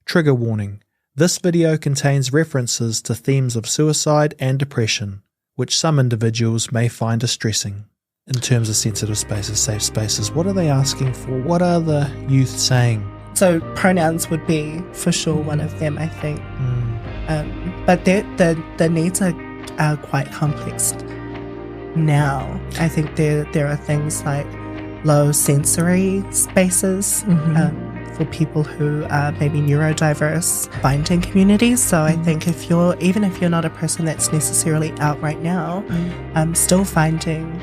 Trigger warning. This video contains references to themes of suicide and depression, which some individuals may find distressing. In terms of sensitive spaces, safe spaces, what are they asking for? What are the youth saying? So pronouns would be for sure one of them, I think. But the needs are quite complex now. I think there are things like low sensory spaces for people who are maybe neurodiverse, finding communities. So I think even if you're not a person that's necessarily out right now, still finding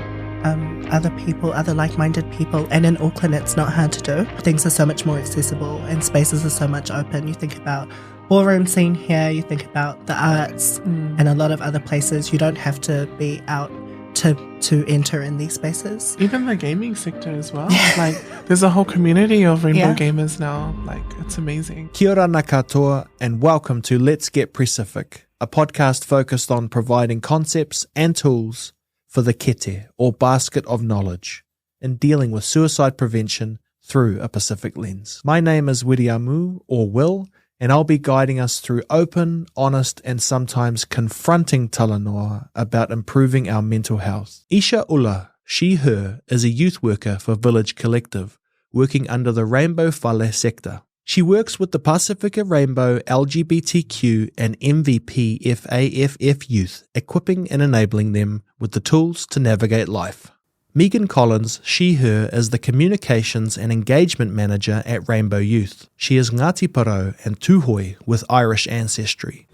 other people, other like-minded people. And in Auckland, it's not hard to do. Things are so much more accessible and spaces are so much open. You think about ballroom scene here, you think about the arts and a lot of other places. You don't have to be out to enter in these spaces. Even the gaming sector as well. Like, there's a whole community of rainbow gamers now. Like, it's amazing. Kia ora na katoa, and welcome to Let's Get Pre-Sifik, a podcast focused on providing concepts and tools for the kete, or basket of knowledge, in dealing with suicide prevention through a Pacific lens. My name is Wiriamu, or Will, and I'll be guiding us through open, honest, and sometimes confronting talanoa about improving our mental health. Isha Ula, she/her, is a youth worker for Village Collective, working under the Rainbow Fale Sector. She works with the Pasifika Rainbow LGBTQ and MVPFAFF youth, equipping and enabling them with the tools to navigate life. Meghan Collins, she/her, is the Communications and Engagement Manager at Rainbow Youth. She is Ngāti Porou and Tūhoe with Irish ancestry.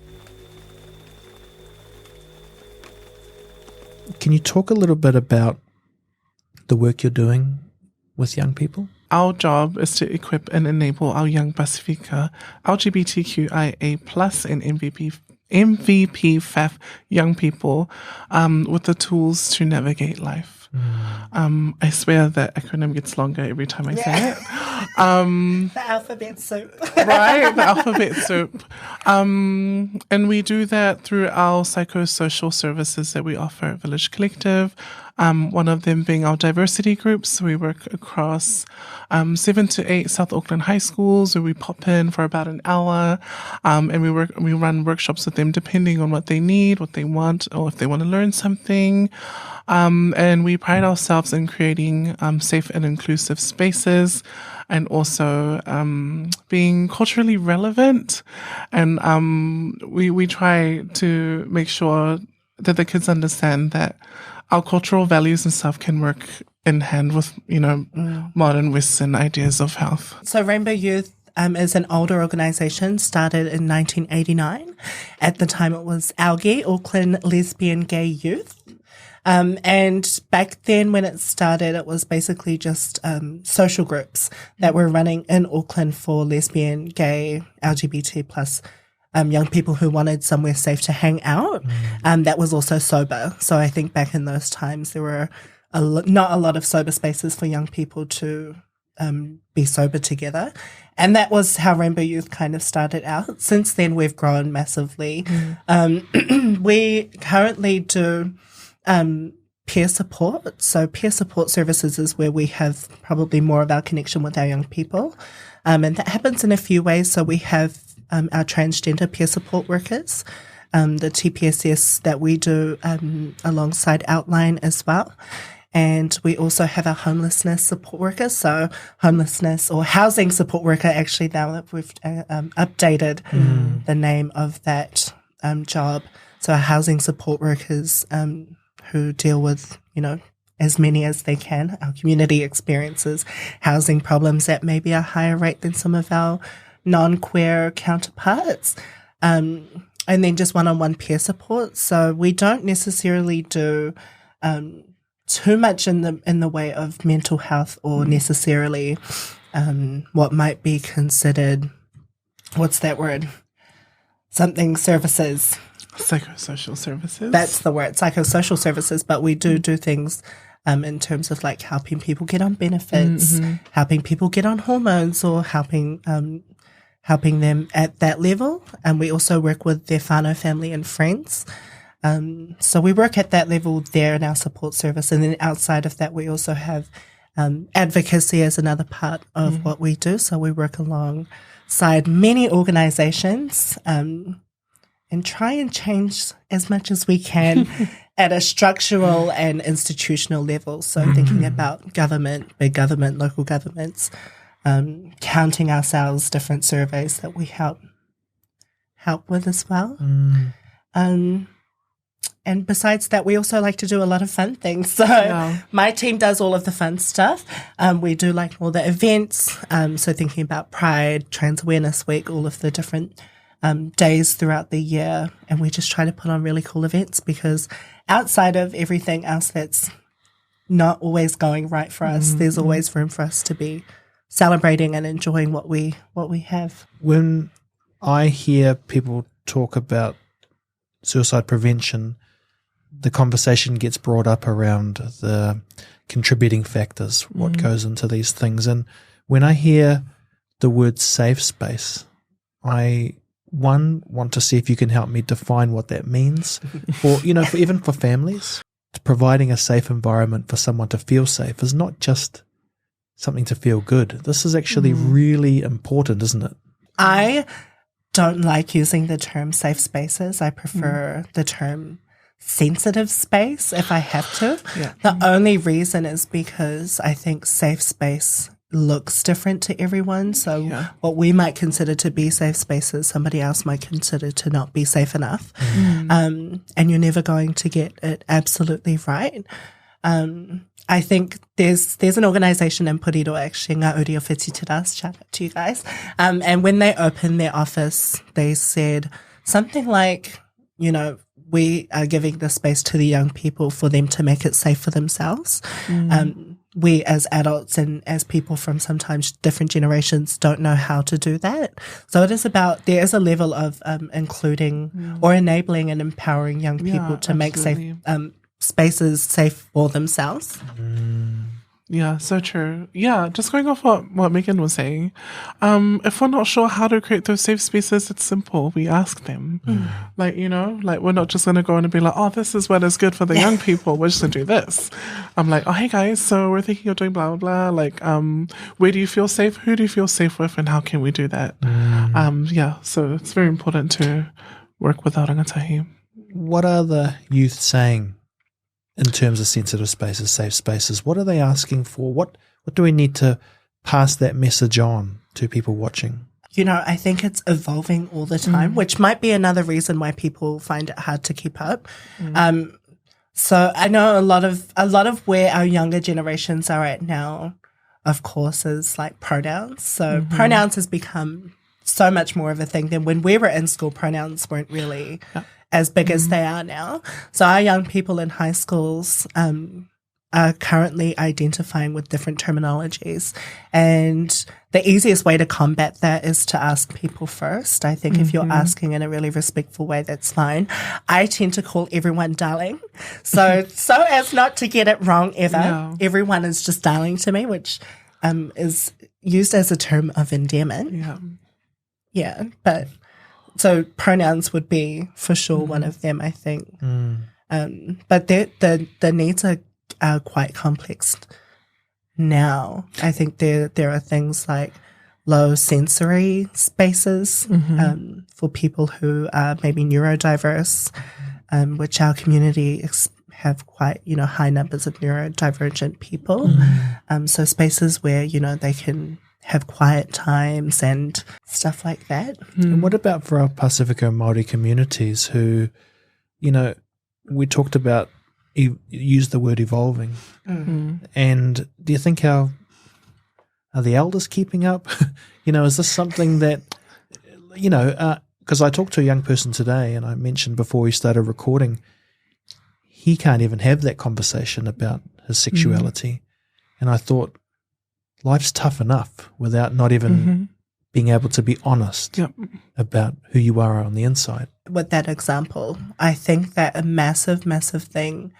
Can you talk a little bit about the work you're doing with young people? Our job is to equip and enable our young Pasifika, LGBTQIA+, and MVPFAFF young people with the tools to navigate life. I swear that acronym gets longer every time I say it. The alphabet soup. Right, the alphabet soup. And we do that through our psychosocial services that we offer at Village Collective. One of them being our diversity groups. So we work across 7 to 8 South Auckland high schools where we pop in for about an hour, and we run workshops with them depending on what they need, what they want, or if they want to learn something. And we pride ourselves in creating safe and inclusive spaces, and also being culturally relevant. And we try to make sure that the kids understand that our cultural values and stuff can work in hand with, modern Western ideas of health. So Rainbow Youth is an older organisation, started in 1989. At the time it was ALGY, Auckland Lesbian Gay Youth. And back then when it started, it was basically just social groups that were running in Auckland for lesbian, gay, LGBT plus young people who wanted somewhere safe to hang out. That was also sober. So I think back in those times, there were not a lot of sober spaces for young people to be sober together. And that was how Rainbow Youth kind of started out. Since then, we've grown massively. We currently do peer support. So peer support services is where we have probably more of our connection with our young people. And that happens in a few ways. So we have our transgender peer support workers, the TPSS that we do alongside Outline as well. And we also have our homelessness support workers. So homelessness or housing support worker, actually, now that we've updated the name of that job. So our housing support workers who deal with, as many as they can, our community experiences, housing problems at maybe a higher rate than some of our non-queer counterparts, and then just one-on-one peer support. So we don't necessarily do too much in the way of mental health or necessarily what might be considered, what's that word? Something services. Psychosocial services. That's the word, psychosocial services. But we do things in terms of like helping people get on benefits, helping people get on hormones, or helping them at that level. And we also work with their whānau family and friends. So we work at that level there in our support service. And then outside of that, we also have advocacy as another part of what we do. So we work alongside alongside many organisations and try and change as much as we can at a structural and institutional level. So thinking about government, big government, local governments, counting ourselves, different surveys that we help with as well. And besides that, we also like to do a lot of fun things. So my team does all of the fun stuff. We do like all the events. So thinking about Pride, Trans Awareness Week, all of the different days throughout the year. And we just try to put on really cool events because outside of everything else that's not always going right for us, there's always room for us to be celebrating and enjoying what we have. When I hear people talk about suicide prevention, the conversation gets brought up around the contributing factors, what goes into these things. And when I hear the word safe space, I want to see if you can help me define what that means. Or, even for families, providing a safe environment for someone to feel safe is not just something to feel good. This is actually really important, isn't it? I don't like using the term safe spaces. I prefer the term sensitive space if I have to. Yeah. The only reason is because I think safe space looks different to everyone. So what we might consider to be safe spaces, somebody else might consider to not be safe enough. And you're never going to get it absolutely right. I think there's an organisation in Puriro, actually, Ngāti o Whiti Te Rā, shout out to you guys. And when they opened their office, they said something like, we are giving the space to the young people for them to make it safe for themselves. We as adults and as people from sometimes different generations don't know how to do that. So it is about, there is a level of including or enabling and empowering young people to make safe spaces safe for themselves. Yeah, so true. Yeah, just going off what Meghan was saying, if we're not sure how to create those safe spaces, it's simple. We ask them. We're not just going to go in and be like, oh, this is what is good for the young people. We're just going to do this. I'm like, oh, hey guys, so we're thinking of doing blah, blah, blah. Where do you feel safe? Who do you feel safe with? And how can we do that? So it's very important to work with our rangatahi. What are the youth saying in terms of sensitive spaces, safe spaces? What are they asking for? What do we need to pass that message on to people watching? I think it's evolving all the time, which might be another reason why people find it hard to keep up. So I know a lot of where our younger generations are at now, of course, is like pronouns. So pronouns has become so much more of a thing than when we were in school. Pronouns weren't really as big as they are now. So our young people in high schools are currently identifying with different terminologies. And the easiest way to combat that is to ask people first. I think if you're asking in a really respectful way, that's fine. I tend to call everyone darling. So as not to get it wrong ever. No. Everyone is just darling to me, which is used as a term of endearment. Yeah, but so pronouns would be for sure one of them, I think. But the needs are quite complex now. I think there are things like low sensory spaces for people who are maybe neurodiverse, which our community have quite high numbers of neurodivergent people. So spaces where they can have quiet times and stuff like that. And what about for our Pasifika and Māori communities who, we talked about, use the word evolving. And do you think are the elders keeping up? Is this something that, because I talked to a young person today and I mentioned before we started recording, he can't even have that conversation about his sexuality. And I thought, life's tough enough without not even being able to be honest about who you are on the inside. With that example, I think that a massive, massive thing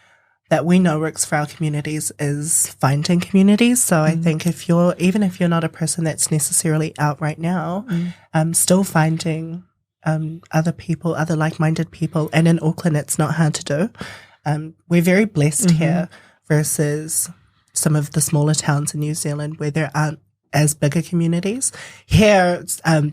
that we know works for our communities is finding communities. So I think even if you're not a person that's necessarily out right now, still finding other people, other like-minded people. And in Auckland, it's not hard to do. We're very blessed here versus some of the smaller towns in New Zealand where there aren't as bigger communities. Here,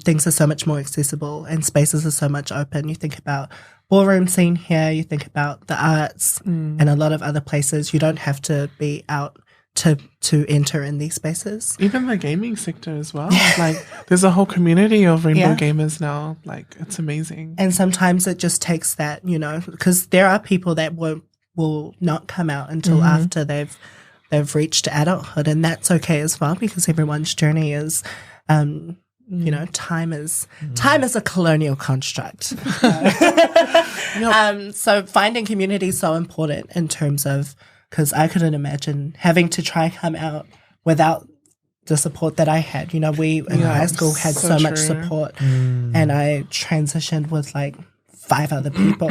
things are so much more accessible and spaces are so much open. You think about ballroom scene here, you think about the arts and a lot of other places. You don't have to be out to enter in these spaces. Even the gaming sector as well. Like, there's a whole community of rainbow gamers now. Like, it's amazing. And sometimes it just takes that, you know, because there are people that will not come out until after they've reached adulthood, and that's okay as well, because everyone's journey is, you know, time is a colonial construct. So finding community is so important in terms of, because I couldn't imagine having to try come out without the support that I had. You know, we in high school had so much support, and I transitioned with like 5 other people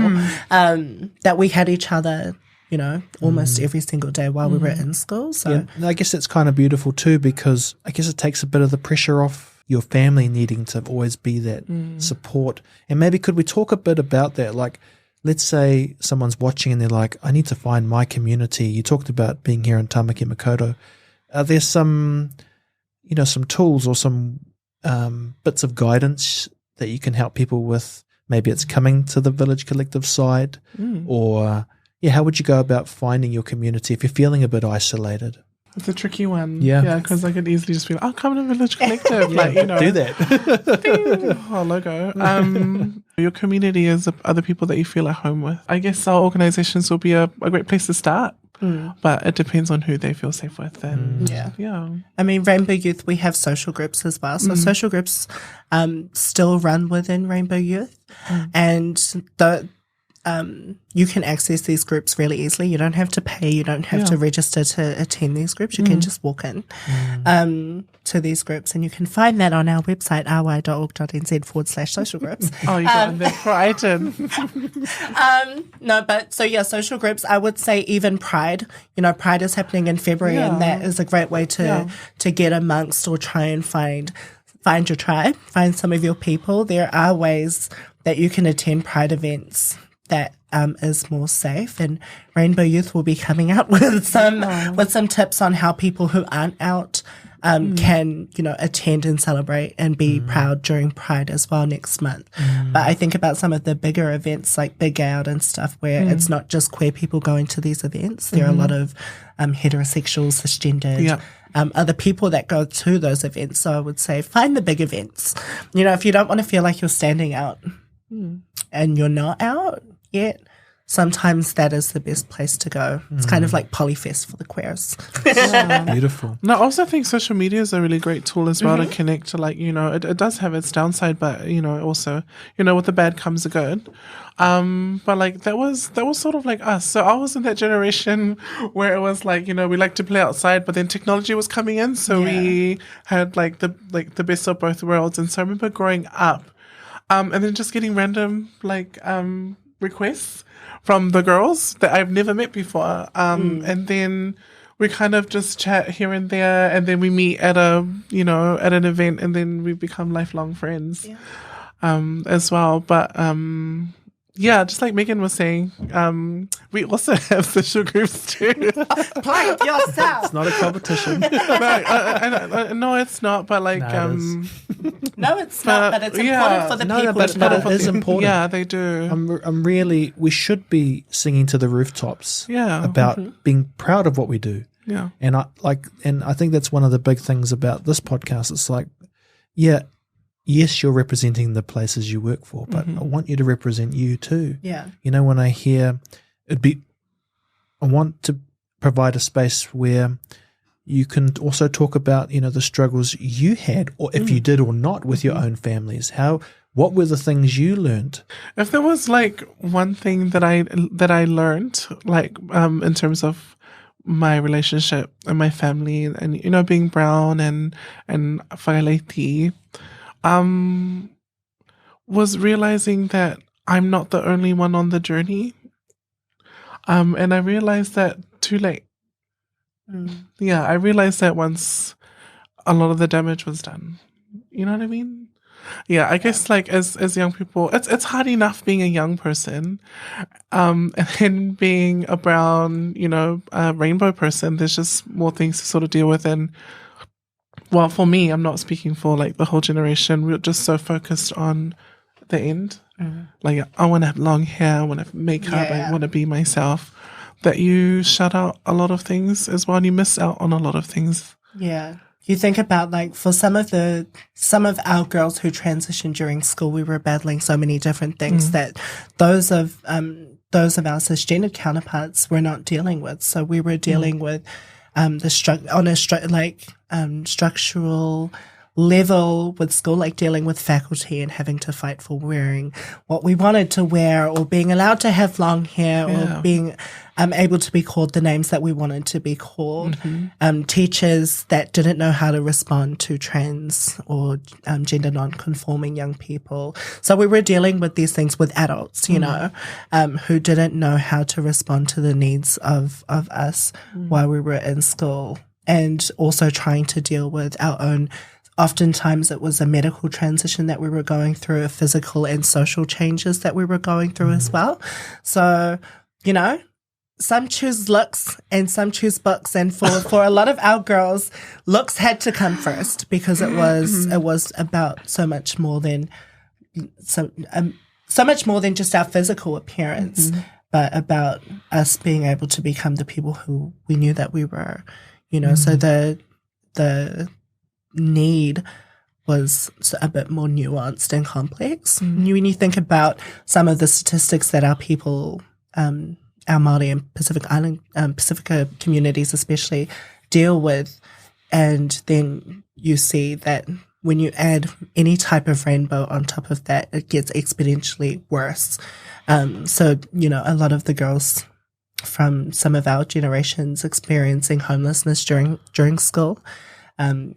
that we had each other, you know, almost every single day while we were in school. So I guess it's kind of beautiful too, because I guess it takes a bit of the pressure off your family needing to always be that support. And maybe could we talk a bit about that? Like, let's say someone's watching and they're like, I need to find my community. You talked about being here in Tamaki Makaurau. Are there some, you know, some tools or some bits of guidance that you can help people with? Maybe it's coming to the Village Collective side, or how would you go about finding your community if you're feeling a bit isolated? It's a tricky one. Yeah, because I could easily just be like, "Oh, come to Village Collective," like, you know, do that. Ding, logo. Your community is other people that you feel at home with. I guess our organizations will be a great place to start, but it depends on who they feel safe with. And I mean, Rainbow Youth, we have social groups as well. So social groups still run within Rainbow Youth, and you can access these groups really easily. You don't have to pay. You don't have to register to attend these groups. You can just walk in to these groups, and you can find that on our website, ry.org.nz/social groups. Oh, you got them frightened. No, but so social groups, I would say even Pride. You know, Pride is happening in February, and that is a great way to get amongst or try and find your tribe, find some of your people. There are ways that you can attend Pride events that is more safe, and Rainbow Youth will be coming out with some tips on how people who aren't out can, you know, attend and celebrate and be proud during Pride as well next month. But I think about some of the bigger events like Big Out and stuff where it's not just queer people going to these events. There are a lot of heterosexual, cisgendered, other people that go to those events. So I would say find the big events. You know, if you don't want to feel like you're standing out and you're not out yet, sometimes that is the best place to go. It's kind of like Polyfest for the queers. Beautiful. No, I also think social media is a really great tool as well to connect to, like, you know, it does have its downside, but, you know, also, you know, with the bad comes the good. But like that was sort of like us. So I was in that generation where it was like, you know, we like to play outside, but then technology was coming in, so we had the best of both worlds. And so I remember growing up, and then just getting random requests from the girls that I've never met before. And then we kind of just chat here and there, and then we meet at an event, and then we become lifelong friends as well. But just like Megan was saying, we also have social groups too. Plug yourself. It's not a competition. No, it's not. But like, no, it's not. But it's important for the people. But it is important. Yeah, they do. We should be singing to the rooftops. About being proud of what we do. Yeah, and I think that's one of the big things about this podcast. It's like, yes, you're representing the places you work for, but I want you to represent you too. Yeah. You know, when I hear I want to provide a space where you can also talk about, you know, the struggles you had, or if you did or not, with your own families. What were the things you learned? If there was like one thing that I learned, like in terms of my relationship and my family, and, you know, being brown and whakaleiti, was realizing that I'm not the only one on the journey. And I realized that too late. Yeah, I realized that once a lot of the damage was done. You know what I mean? Yeah, I guess like as young people, it's hard enough being a young person, and then being a brown, you know, rainbow person. There's just more things to sort of deal with, and well, for me, I'm not speaking for like the whole generation. We're just so focused on the end. Like, I want to have long hair, I want to have makeup, I want to be myself. That you shut out a lot of things as well, and you miss out on a lot of things. Yeah. You think about, like, for some of our girls who transitioned during school, we were battling so many different things that those of our cisgendered counterparts were not dealing with. So we were dealing with structural level with school, like dealing with faculty and having to fight for wearing what we wanted to wear, or being allowed to have long hair, or being able to be called the names that we wanted to be called. Teachers that didn't know how to respond to trans or gender non-conforming young people. So we were dealing with these things with adults, you know, who didn't know how to respond to the needs of us while we were in school, and also trying to deal with our own. Oftentimes it was a medical transition that we were going through, a physical and social changes that we were going through as well. So, you know, some choose looks and some choose books. And for a lot of our girls, looks had to come first, because it was about so much more than just our physical appearance, but about us being able to become the people who we knew that we were, you know. So the need was a bit more nuanced and complex. When you think about some of the statistics that our people, our Māori and Pasifika communities especially, deal with, and then you see that when you add any type of rainbow on top of that, it gets exponentially worse. So, you know, a lot of the girls from some of our generations experiencing homelessness during school,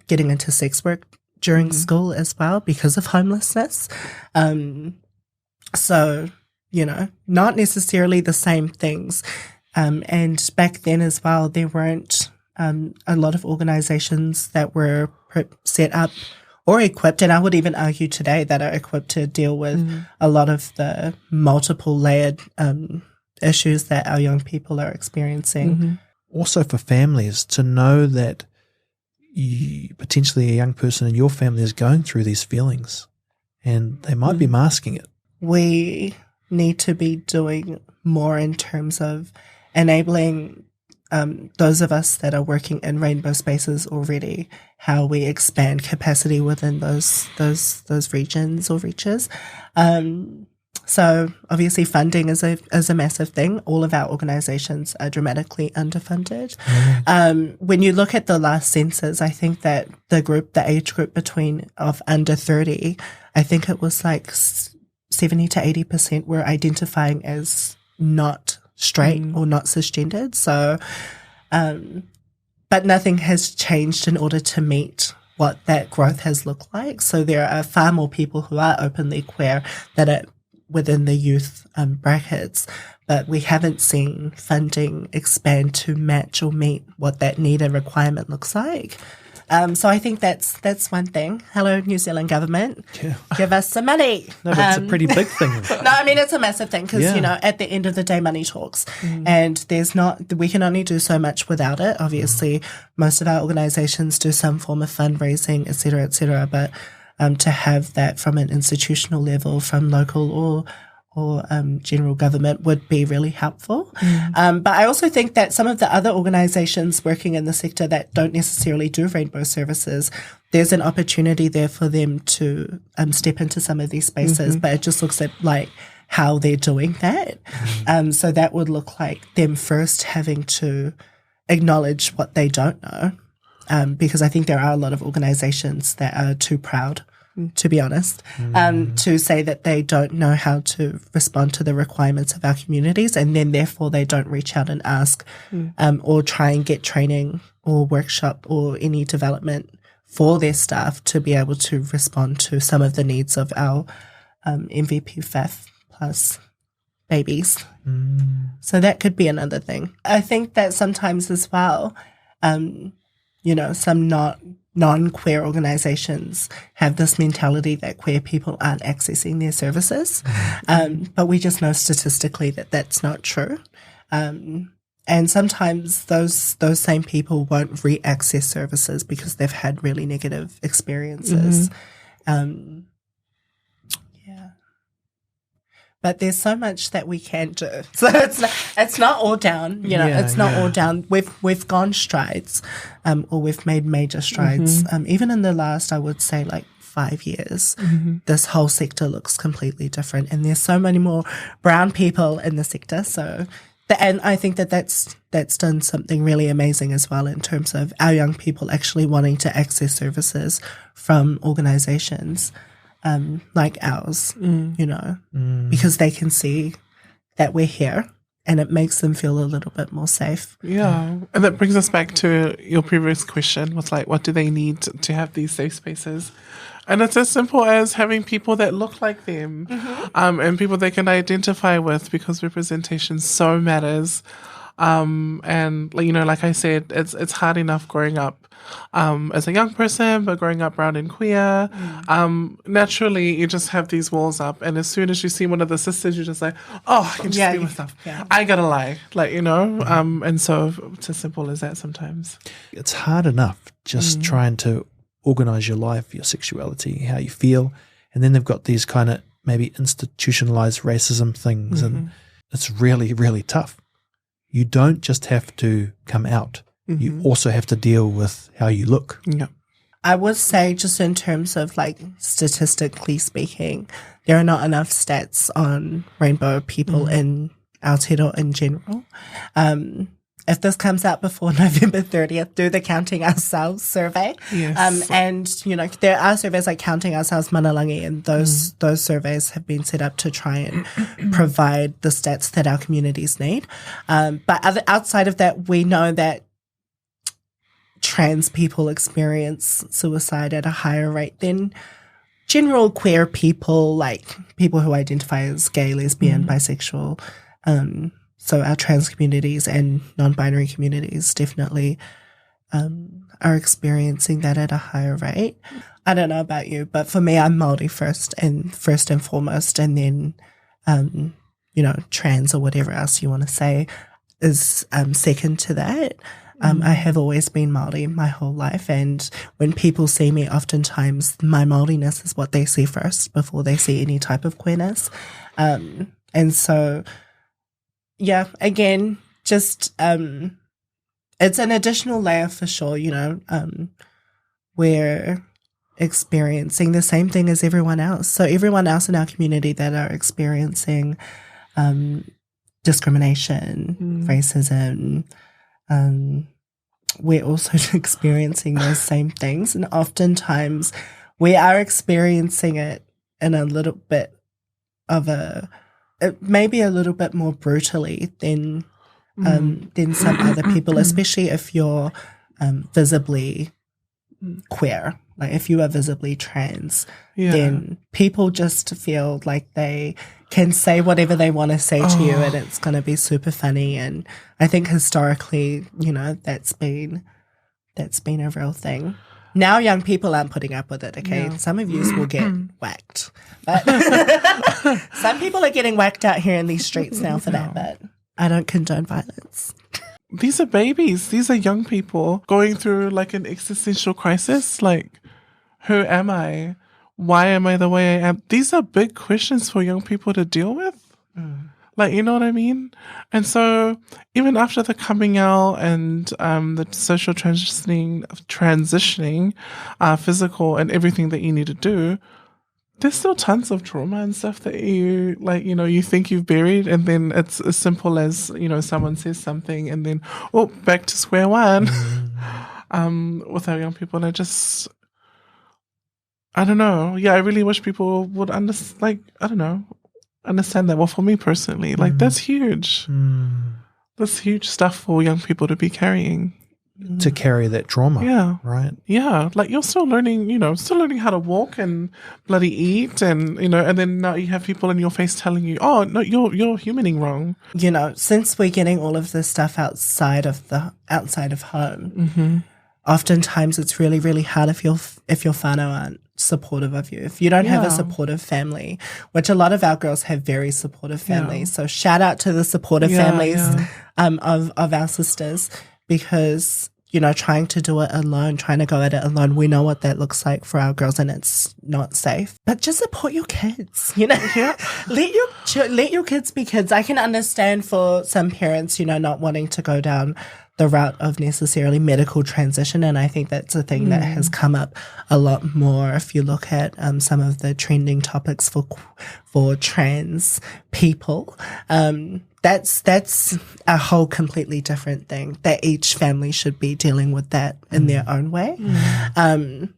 getting into sex work during school as well because of homelessness. So, you know, not necessarily the same things. And back then as well, there weren't a lot of organizations that were set up or equipped, and I would even argue today that are equipped to deal with a lot of the multiple layered issues that our young people are experiencing. Also for families to know that potentially a young person in your family is going through these feelings and they might be masking it. We need to be doing more in terms of enabling those of us that are working in rainbow spaces already, how we expand capacity within those regions or reaches. So obviously funding is a massive thing. All of our organizations are dramatically underfunded. When you look at the last census, I think that the age group of under 30, I think it was like 70 to 80% were identifying as not straight or not cisgendered. So, but nothing has changed in order to meet what that growth has looked like. So there are far more people who are openly queer that are within the youth brackets, but we haven't seen funding expand to match or meet what that need and requirement looks like. So I think that's one thing. Hello, New Zealand government. Yeah. Give us some money. No, but it's a pretty big thing. No, I mean, it's a massive thing because, you know, at the end of the day, money talks. And we can only do so much without it. Obviously, most of our organizations do some form of fundraising, et cetera, but to have that from an institutional level, from local or general government would be really helpful. But I also think that some of the other organizations working in the sector that don't necessarily do rainbow services, there's an opportunity there for them to step into some of these spaces, but it just looks at like how they're doing that. So that would look like them first having to acknowledge what they don't know, because I think there are a lot of organizations that are too proud, to be honest, to say that they don't know how to respond to the requirements of our communities, and then therefore they don't reach out and ask or try and get training or workshop or any development for their staff to be able to respond to some of the needs of our MVPFAFF plus babies. So that could be another thing. I think that sometimes as well, you know, some non-queer organizations have this mentality that queer people aren't accessing their services. But we just know statistically that that's not true. And And sometimes those same people won't re-access services because they've had really negative experiences. Yeah. But there's so much that we can do. So it's not all down, you know, it's not all down. We've gone strides, or we've made major strides. Even in the last, I would say, like 5 years, this whole sector looks completely different. And there's so many more brown people in the sector. So, and I think that's done something really amazing as well in terms of our young people actually wanting to access services from organisations like ours, you know, because they can see that we're here and it makes them feel a little bit more safe. Yeah. And that brings us back to your previous question was like, what do they need to have these safe spaces? And it's as simple as having people that look like them and people they can identify with, because representation so matters. And, you know, like I said, it's hard enough growing up as a young person, but growing up brown and queer, naturally you just have these walls up, and as soon as you see one of the sisters, you're just like, oh, I can just be myself. I gotta lie, like, you know. And so it's as simple as that sometimes. It's hard enough just trying to organize your life, your sexuality, how you feel, and then they've got these kind of maybe institutionalized racism things, and it's really, really tough. You don't just have to come out. You also have to deal with how you look. Yeah. I would say, just in terms of like statistically speaking, there are not enough stats on rainbow people in Aotearoa in general. If this comes out before November 30th, do the Counting Ourselves survey. Yes. And, you know, there are surveys like Counting Ourselves Manalangi, and those surveys have been set up to try and provide the stats that our communities need. But outside of that, we know that trans people experience suicide at a higher rate than general queer people, like people who identify as gay, lesbian, bisexual. So our trans communities and non-binary communities definitely are experiencing that at a higher rate. I don't know about you, but for me, I'm Māori first and foremost, and then, you know, trans or whatever else you want to say is second to that. I have always been Māori my whole life, and when people see me, oftentimes my Māoriness is what they see first before they see any type of queerness. And so, yeah, again, just it's an additional layer for sure, you know. We're experiencing the same thing as everyone else. So everyone else in our community that are experiencing discrimination, racism, we're also experiencing those same things, and oftentimes we are experiencing it in a little bit of maybe a little bit more brutally than some other people, especially if you're visibly queer. Like if you are visibly trans, then people just feel like they can say whatever they want to say to you, and it's going to be super funny. And I think historically, you know, that's been a real thing. Now young people aren't putting up with it, okay? Yeah. Some of you will get whacked. But some people are getting whacked out here in these streets now for that, but I don't condone violence. These are babies. These are young people going through like an existential crisis. Like, who am I? Why am I the way I am? These are big questions for young people to deal with. Like, you know what I mean? And so even after the coming out and the social transitioning, physical and everything that you need to do, there's still tons of trauma and stuff that you, like, you know, you think you've buried, and then it's as simple as, you know, someone says something and then, back to square one with our young people. And I don't know. Yeah, I really wish people would understand that. Well, for me personally, like, that's huge. That's huge stuff for young people to be carrying. To carry that trauma. Yeah. Right? Yeah. Like, you're still learning, how to walk and bloody eat, and, you know, and then now you have people in your face telling you, oh, no, you're humaning wrong. You know, since we're getting all of this stuff outside of home, oftentimes it's really, really hard if your whānau aren't supportive of you, if you don't have a supportive family, which a lot of our girls have very supportive families. So shout out to the supportive families of our sisters, because, you know, trying to do it alone, trying to go at it alone, we know what that looks like for our girls, and it's not safe. But just support your kids, you know. Let your kids be kids. I can understand for some parents, you know, not wanting to go down the route of necessarily medical transition, and I think that's a thing that has come up a lot more if you look at some of the trending topics for trans people. That's a whole completely different thing, that each family should be dealing with that in their own way.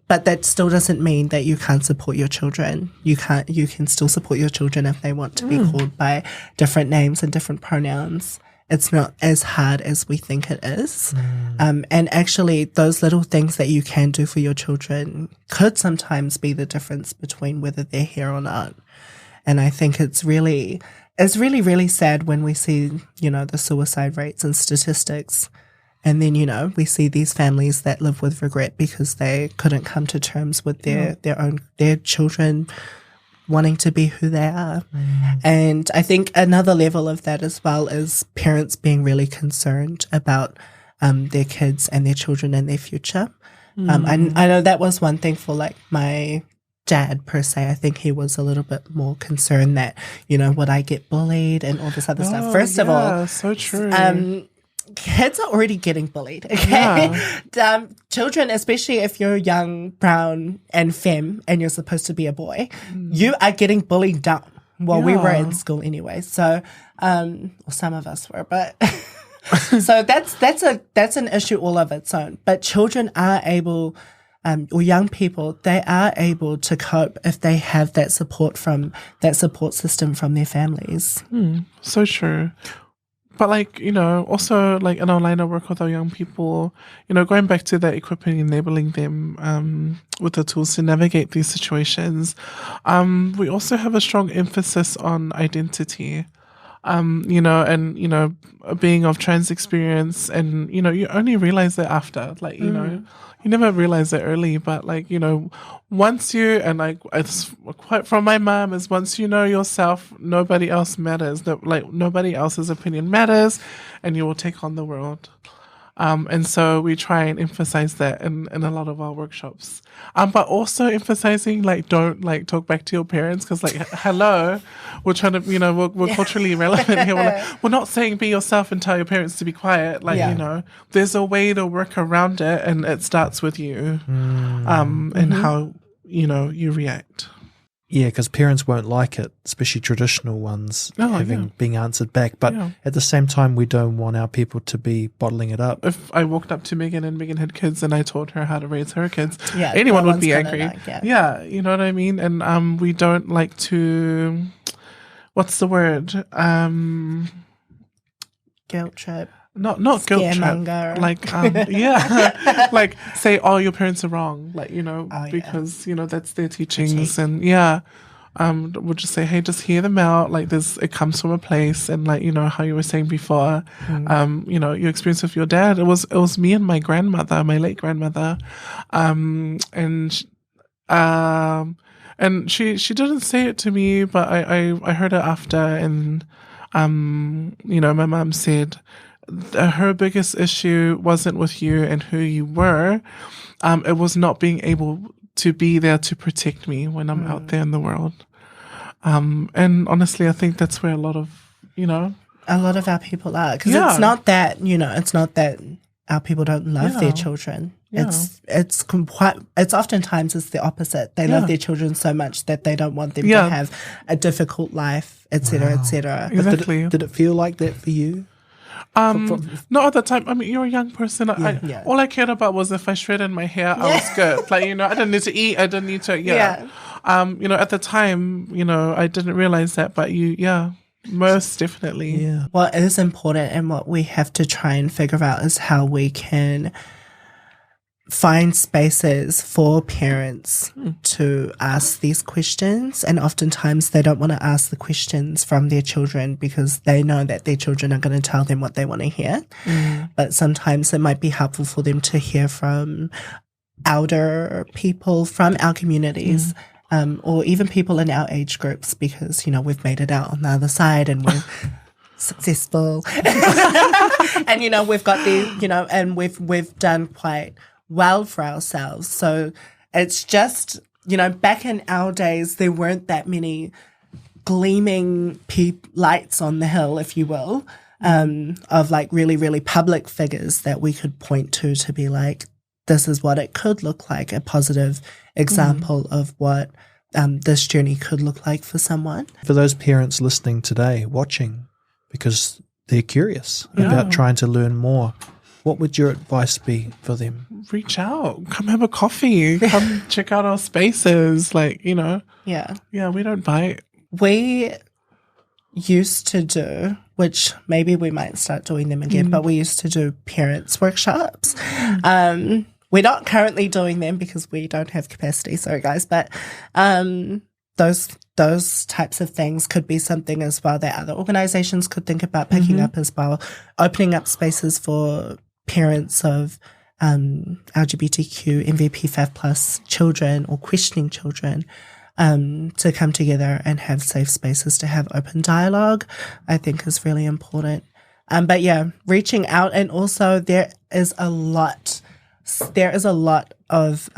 But that still doesn't mean that you can't support your children. You can still support your children if they want to be called by different names and different pronouns. It's not as hard as we think it is. And actually, those little things that you can do for your children could sometimes be the difference between whether they're here or not. And I think it's really, really sad when we see, you know, the suicide rates and statistics. And then, you know, we see these families that live with regret because they couldn't come to terms with their children wanting to be who they are. And I think another level of that as well is parents being really concerned about their kids and their children and their future. I know that was one thing for like my dad per se. I think he was a little bit more concerned that, you know, would I get bullied and all this other stuff. First of all, so true. Kids are already getting bullied, okay? Children, especially if you're young, brown, and femme, and you're supposed to be a boy, you are getting bullied down. Well, we were in school anyway, so well, some of us were, but so that's an issue all of its own. But children are able, or young people, they are able to cope if they have that support system from their families. So true. But, like, you know, also, like, in our line of work with our young people, you know, going back to that, equipping, enabling them with the tools to navigate these situations, we also have a strong emphasis on identity, you know, and, you know, being of trans experience. And, you know, you only realize that after, like, you know, you never realize it early, but, like, you know, once you, and like, it's a quote from my mom, is once you know yourself, nobody else matters. Like, nobody else's opinion matters, and you will take on the world. And so we try and emphasize that in a lot of our workshops. But also emphasizing, like, don't, like, talk back to your parents, because, like, hello, we're trying to, you know, we're culturally relevant here. We're not saying be yourself and tell your parents to be quiet. Like, you know, there's a way to work around it, and it starts with you, and how, you know, you react. Yeah, because parents won't like it, especially traditional ones, being answered back. But at the same time, we don't want our people to be bottling it up. If I walked up to Meghan and Meghan had kids and I told her how to raise her kids, anyone would be angry. You know what I mean? And we don't like to, what's the word? Guilt trip. Not guilt trip. Like, like say, oh, your parents are wrong. Like, you know, because, you know, that's their teachings. And we'll just say, hey, just hear them out. Like, it comes from a place. And, like, you know, how you were saying before, you know, your experience with your dad, it was me and my grandmother, my late grandmother. And she didn't say it to me, but I heard it after. And, you know, my mom said, her biggest issue wasn't with you and who you were. It was not being able to be there to protect me when I'm out there in the world. And honestly, I think that's where a lot of our people are. Because it's not that, you know, it's not that our people don't love their children. It's oftentimes it's the opposite. They love their children so much that they don't want them to have a difficult life, etc., etc. Exactly. Did it feel like that for you? Not at the time. I mean, you're a young person. All I cared about was if I shredded my hair, I was good. Like, you know, I didn't need to eat. I didn't need to, you know, at the time, you know, I didn't realize that, but most definitely. Yeah. What is important and what we have to try and figure out is how we can find spaces for parents to ask these questions, and oftentimes they don't want to ask the questions from their children because they know that their children are going to tell them what they want to hear. But sometimes it might be helpful for them to hear from elder people from our communities, or even people in our age groups, because, you know, we've made it out on the other side and we're successful. And, you know, we've got the, you know, and we've done quite well for ourselves. So it's just, you know, back in our days, there weren't that many gleaming lights on the hill, if you will, of like really, really public figures that we could point to be like, this is what it could look like, a positive example of what this journey could look like for someone. For those parents listening today, watching, because they're curious about trying to learn more, what would your advice be for them? Reach out. Come have a coffee. Come check out our spaces. Like, you know. Yeah. Yeah, we don't bite. We used to do, which maybe we might start doing them again, but we used to do parents workshops. We're not currently doing them because we don't have capacity, sorry guys, but those types of things could be something as well that other organizations could think about picking up as well, opening up spaces for parents of LGBTQ, MVPFAFF plus children or questioning children to come together and have safe spaces to have open dialogue, I think is really important. But yeah, reaching out, and also there is a lot of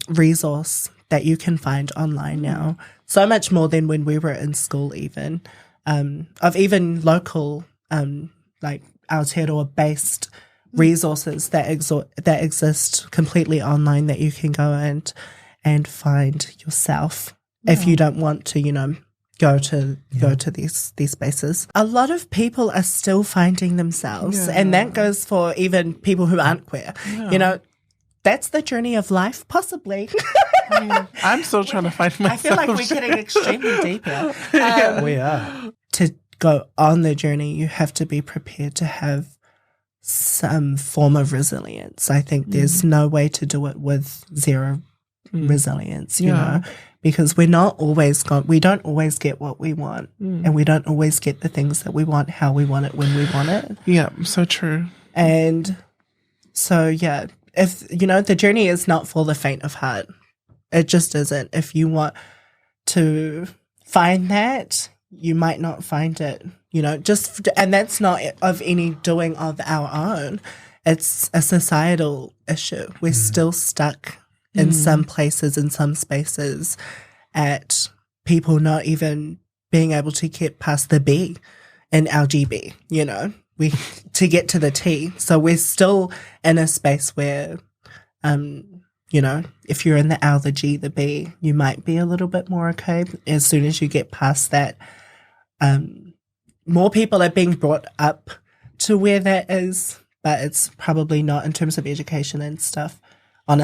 resource that you can find online now, so much more than when we were in school even, of even local, like Aotearoa-based resources that exist completely online that you can go and find yourself if you don't want to, you know, go to these spaces. A lot of people are still finding themselves, and that goes for even people who aren't queer. You know, that's the journey of life, possibly. I mean, I'm still trying to find myself. I feel like we're getting extremely deep here. We are. To go on the journey, you have to be prepared to have some form of resilience. I think there's no way to do it with zero resilience, you know, because we don't always get what we want, and we don't always get the things that we want, how we want it, when we want it. Yeah, so true. And so, yeah, if, you know, the journey is not for the faint of heart. It just isn't. If you want to find that, you might not find it, you know, and that's not of any doing of our own. It's a societal issue. We're still stuck in some places, in some spaces, at people not even being able to get past the B in LGB, you know, to get to the T. So we're still in a space where, you know, if you're in the L, the G, the B, you might be a little bit more okay. As soon as you get past that, more people are being brought up to where that is, but it's probably not in terms of education and stuff. At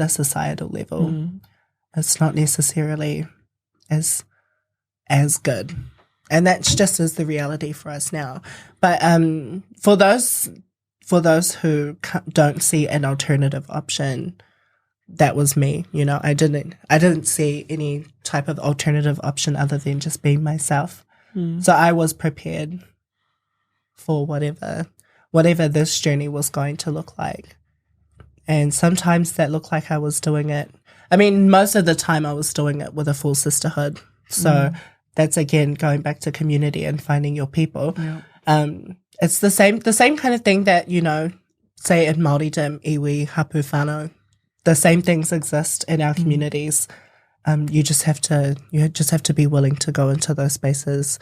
a societal level, it's not necessarily as good, and that's just as the reality for us now. But for those who don't see an alternative option, that was me. You know, I didn't see any type of alternative option other than just being myself. So I was prepared for whatever this journey was going to look like. And sometimes that looked like I was doing it. I mean, most of the time I was doing it with a full sisterhood. So that's, again, going back to community and finding your people. Yeah. It's the same kind of thing that, you know, say in Māoridom, iwi, hapu whānau. The same things exist in our communities. You just have to be willing to go into those spaces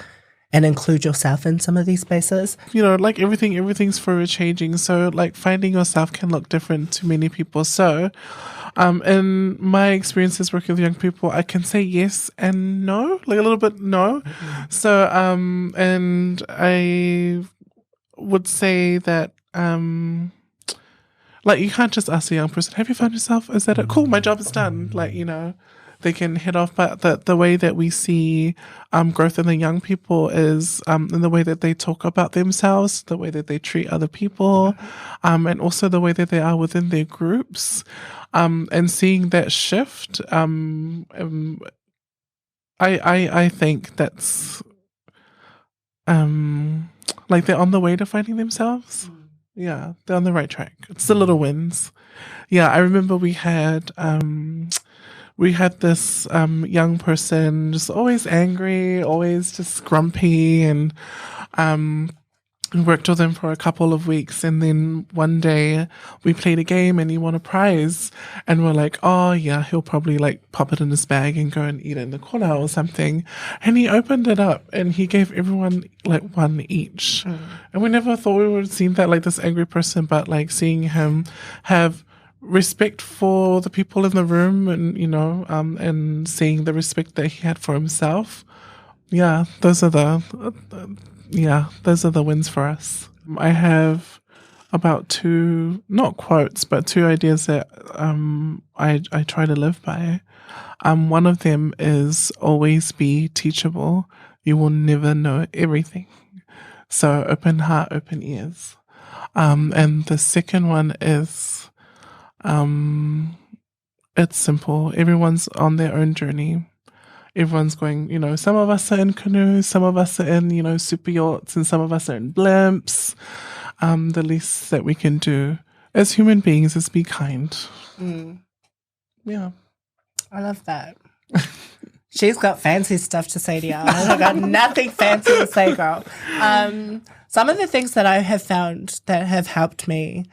and include yourself in some of these spaces. You know, like everything's forever changing. So like finding yourself can look different to many people. So in my experiences working with young people, I can say yes and no, like a little bit no. So and I would say that like you can't just ask a young person, have you found yourself? Is that it? Cool, my job is done. Like, you know, they can head off. But the way that we see growth in the young people is in the way that they talk about themselves, the way that they treat other people, and also the way that they are within their groups. And seeing that shift, I think that's like they're on the way to finding themselves. Yeah, they're on the right track. It's the little wins. Yeah, I remember we had this young person just always angry, always just grumpy, and we worked with him for a couple of weeks, and then one day we played a game and he won a prize, and we're like, oh yeah, he'll probably like pop it in his bag and go and eat it in the corner or something. And he opened it up and he gave everyone like one each. And we never thought we would have seen that, like this angry person, but like seeing him have respect for the people in the room, and and seeing the respect that he had for himself. Yeah, those are the wins for us. I have about two, not quotes, but two ideas that I try to live by. One of them is always be teachable. You will never know everything. So open heart, open ears. And the second one is, it's simple. Everyone's on their own journey. Everyone's going, some of us are in canoes, some of us are in, super yachts, and some of us are in blimps. The least that we can do as human beings is be kind. Yeah. I love that. She's got fancy stuff to say to you. I've got nothing fancy to say, girl. Some of the things that I have found that have helped me,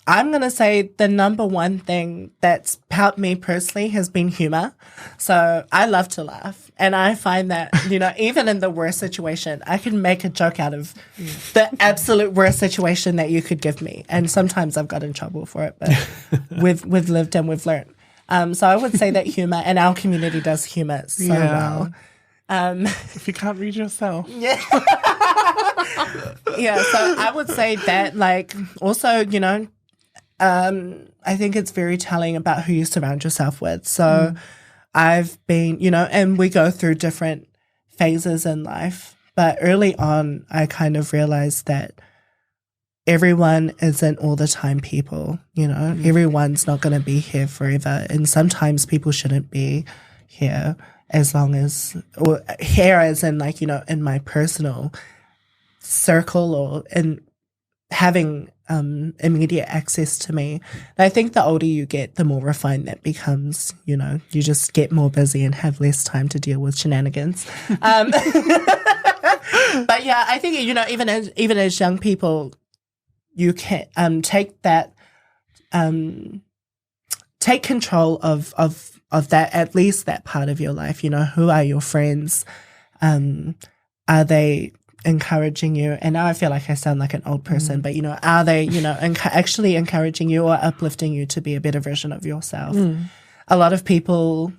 I'm going to say the number one thing that's helped me personally has been humor. So I love to laugh. And I find that, even in the worst situation, I can make a joke out of the absolute worst situation that you could give me. And sometimes I've got in trouble for it, but we've lived and we've learned. So I would say that humor, and our community does humor so well. If you can't read yourself. Yeah. Yeah, so I would say that, like, also, I think it's very telling about who you surround yourself with. So I've been, and we go through different phases in life. But early on, I kind of realized that everyone isn't all the time people, Everyone's not going to be here forever. And sometimes people shouldn't be here as long as, or here as in like, in my personal circle or in having immediate access to me. And I think the older you get, the more refined that becomes. You just get more busy and have less time to deal with shenanigans. But yeah, I think even as young people, you can take that, take control of that, at least that part of your life. Who are your friends? Are they encouraging you? And now I feel like I sound like an old person, but are they actually encouraging you or uplifting you to be a better version of yourself? A lot of people,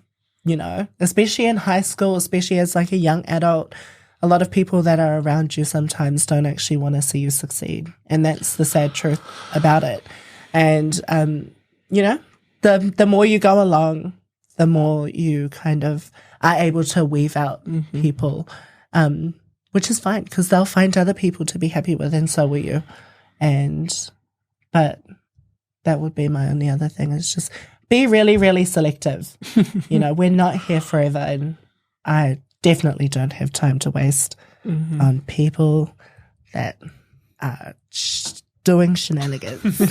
especially in high school, especially as like a young adult, a lot of people that are around you sometimes don't actually want to see you succeed, and that's the sad truth about it. And the more you go along, the more you kind of are able to weave out people, which is fine because they'll find other people to be happy with, and so will you. But that would be my only other thing, is just be really, really selective. We're not here forever, and I definitely don't have time to waste on people that are doing shenanigans.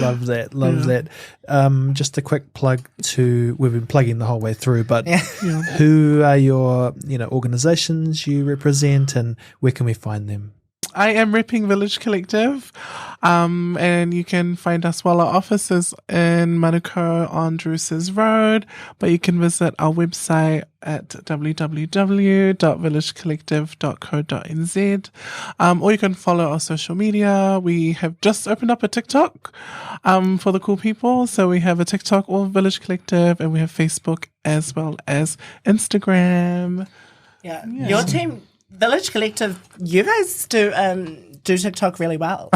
Love that. Just a quick plug we've been plugging the whole way through, but who are your organizations you represent, and where can we find them? I am repping Village Collective, and you can find us, our office is in Manukau on Druce's Road, but you can visit our website at www.villagecollective.co.nz, or you can follow our social media. We have just opened up a TikTok for the cool people, so we have a TikTok, all Village Collective, and we have Facebook as well as Instagram. Yeah. Your team, Village Collective, you guys do TikTok really well.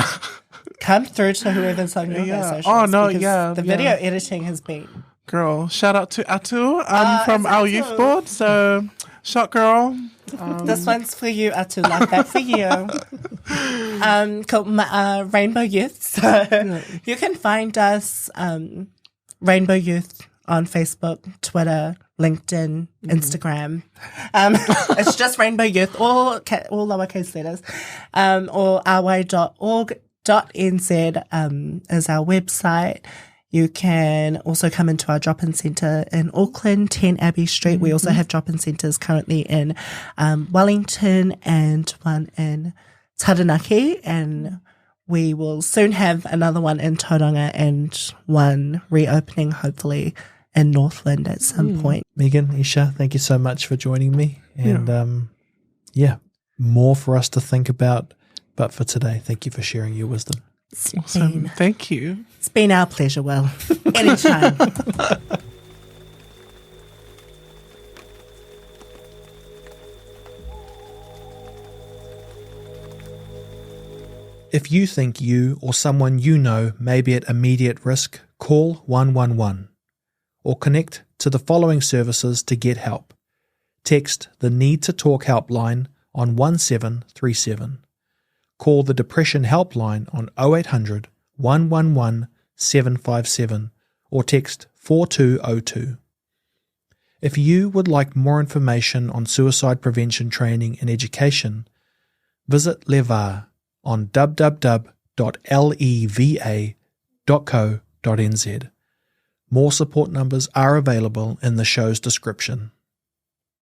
Come through to whoever's on your socials. Oh, no, the video editing has been... Girl, shout out to Atu from our youth board. So, shot girl. This one's for you, Atu. Love that for you. Called Rainbow Youth. So you can find us, Rainbow Youth, on Facebook, Twitter, LinkedIn, Instagram. It's just Rainbow Youth, all lowercase letters, or ry.org.nz is our website. You can also come into our drop-in centre in Auckland, 10 Abbey Street. We also have drop-in centres currently in Wellington and one in Taranaki, and we will soon have another one in Tauranga and one reopening, hopefully, in Northland at some point. Meghan, Isha, thank you so much for joining me. And more for us to think about. But for today, thank you for sharing your wisdom. Awesome. Thank you. It's been our pleasure, Will. Anytime. If you think you or someone you know may be at immediate risk, call 111 or connect to the following services to get help. Text the Need to Talk helpline on 1737. Call the Depression helpline on 0800 111 757 or text 4202. If you would like more information on suicide prevention training and education, visit LEVAR on www.leva.co.nz. More support numbers are available in the show's description.